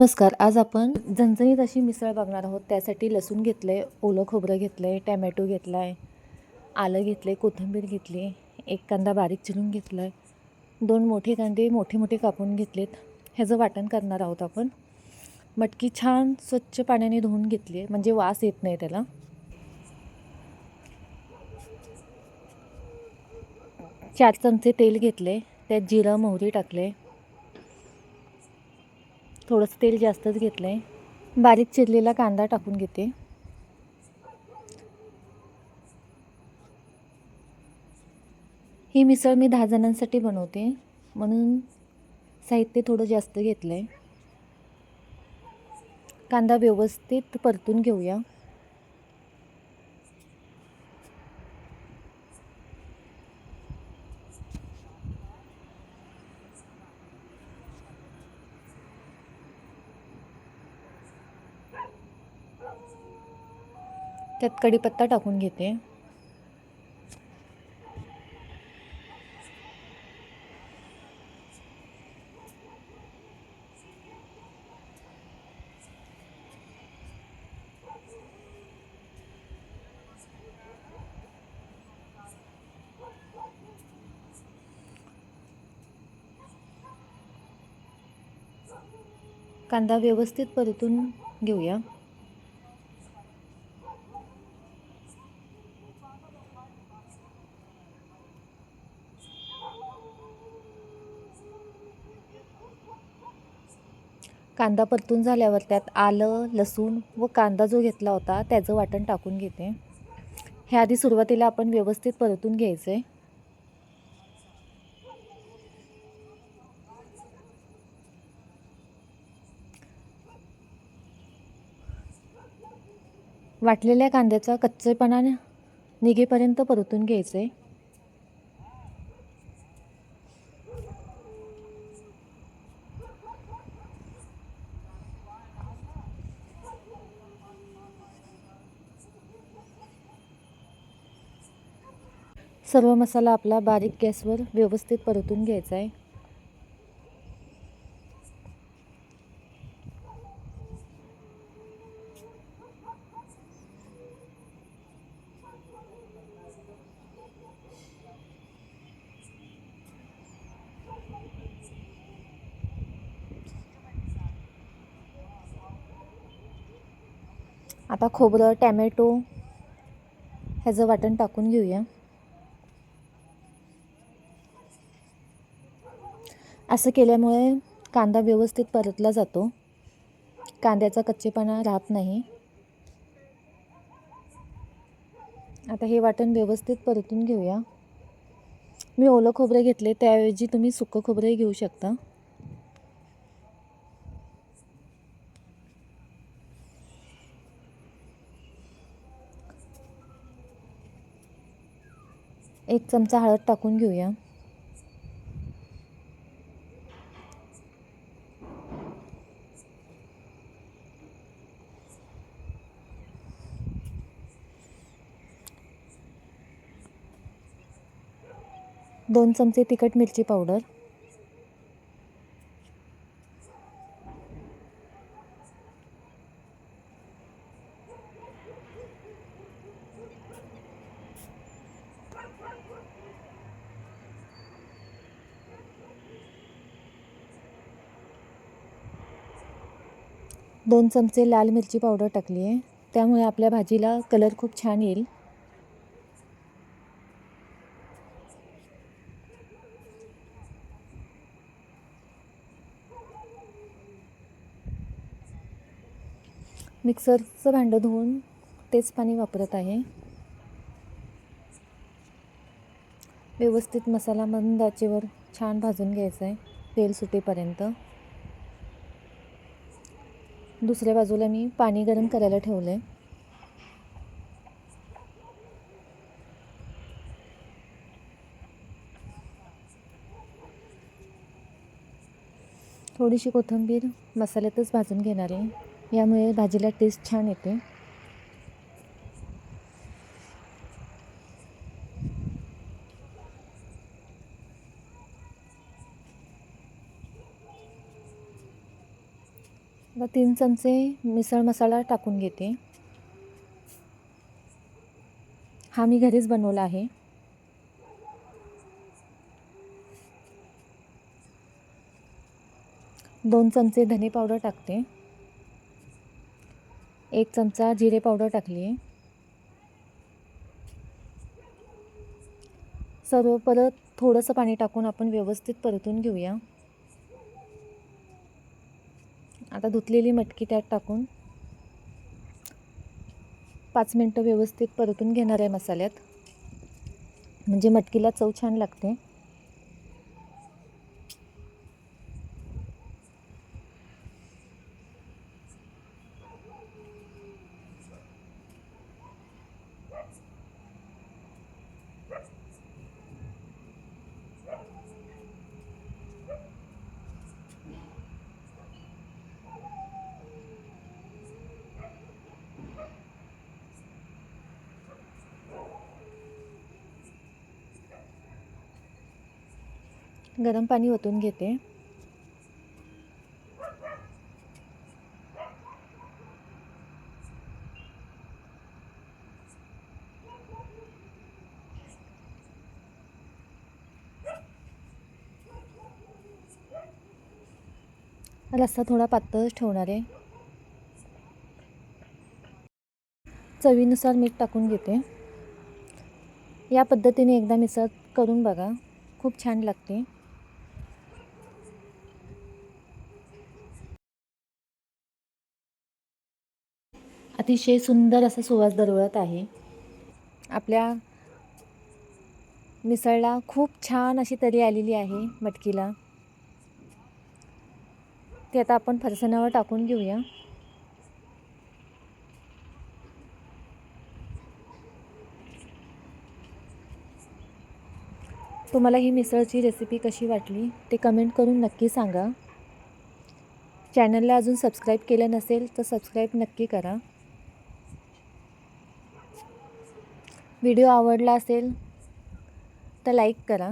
नमस्कार. आज आपण झणझणीत अशी मिसळ बघणार आहोत. त्यासाठी लसूण घेतलं आहे, ओलं खोबरं घेतलं आहे, टॅमॅटो घेतला आहे, आलं घेतलं आहे, कोथिंबीर घेतली आहे, एक कांदा बारीक चिरून घेतला आहे, 2 मोठे कांदे मोठे मोठे कापून घेतलेत. ह्याचं वाटण करणार आहोत आपण. मटकी छान स्वच्छ पाण्याने धुवून घेतली आहे, म्हणजे वास येत नाही त्याला. 4 चमचे तेल घेतले, त्यात जिरं मोहरी टाकले. थोडंसं तेल जास्तच घेतलं आहे. बारीक चिरलेला कांदा टाकून घेते. ही मिसळ मी 10 जणांसाठी बनवते, म्हणून साहित्य थोडं जास्त घेतलं आहे. कांदा व्यवस्थित परतून घेऊया. त्यात कढीपत्ता टाकून घेते. कांदा व्यवस्थित परतून घेऊया. कांदा परतून झाल्यावर त्यात आलं, लसूण व कांदा जो घेतला होता त्याचं वाटण टाकून घेते. हे आधी सुरुवातीला आपण व्यवस्थित परतून घ्यायचं आहे. वाटलेल्या कांद्याचा कच्चेपणा निघेपर्यंत परतून घ्यायचं आहे. सर्व मसाला आपला बारीक गॅसवर व्यवस्थित परतून घ्यायचा आहे. आता खोबरं, टॅमॅटो ह्याचं वाटण टाकून घेऊया. असं केल्यामुळे कांदा व्यवस्थित परतला जातो, कांद्याचा कच्चेपणा राहत नाही. आता हे वाटण व्यवस्थित परतून घेऊया. मी ओलं खोबरं घेतले, त्याऐवजी तुम्ही सुकं खोबरंही घेऊ शकता. एक चमचा हळद टाकून घेऊया. दोन चमचे तिखट मिरची पावडर, 2 चमचे लाल मिरची पावडर टाकली आहे, त्यामुळे आपल्या भाजीला कलर खूप छान येईल. मिक्सरचं भांडं धुवून तेच पाणी वापरत आहे. व्यवस्थित मसाला मंद आचेवर छान भाजून घ्यायचा आहे, तेल सुटेपर्यंत. दुसऱ्या बाजूला मी पाणी गरम करायला ठेवलं आहे. थोडीशी कोथिंबीर मसाल्यातच भाजून घेणार आहे, यामुळे भाजीला टेस्ट छान येते. आता 3 चमचे मिसळ मसाला टाकून घेते. हा मी घरीच बनवला आहे. 2 चमचे धने पावडर टाकते. 1 चमचा जिरे पावडर टाकली आहे. सर्व परत थोडंसं पाणी टाकून आपण व्यवस्थित परतून घेऊया. आता धुतलेली मटकी त्यात टाकून 5 मिनटं व्यवस्थित परतून घेणार आहे मसाल्यात, म्हणजे मटकीला चव छान लागते. गरम पाणी ओतून घेते. रस्सा थोडा पातळच ठेवणार आहे. चवीनुसार मीठ टाकून घेते. या पद्धतीने एकदा मिसळ करून बघा, खूप छान लागते. अतिशय सुंदर असा सुवास दरवळत आहे. आपल्या मिसळला खूप छान अशी तरी आलेली आहे मटकीला. ते आता आपण फरसाणावर टाकून घेऊया. तुम्हाला ही मिसळची रेसिपी कशी वाटली ते कमेंट करून नक्की सांगा. चॅनलला अजून सबस्क्राईब केलं नसेल तर सबस्क्राईब नक्की करा. व्हिडिओ आवडला असेल तर लाईक करा.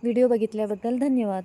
व्हिडिओ बघितल्याबद्दल धन्यवाद.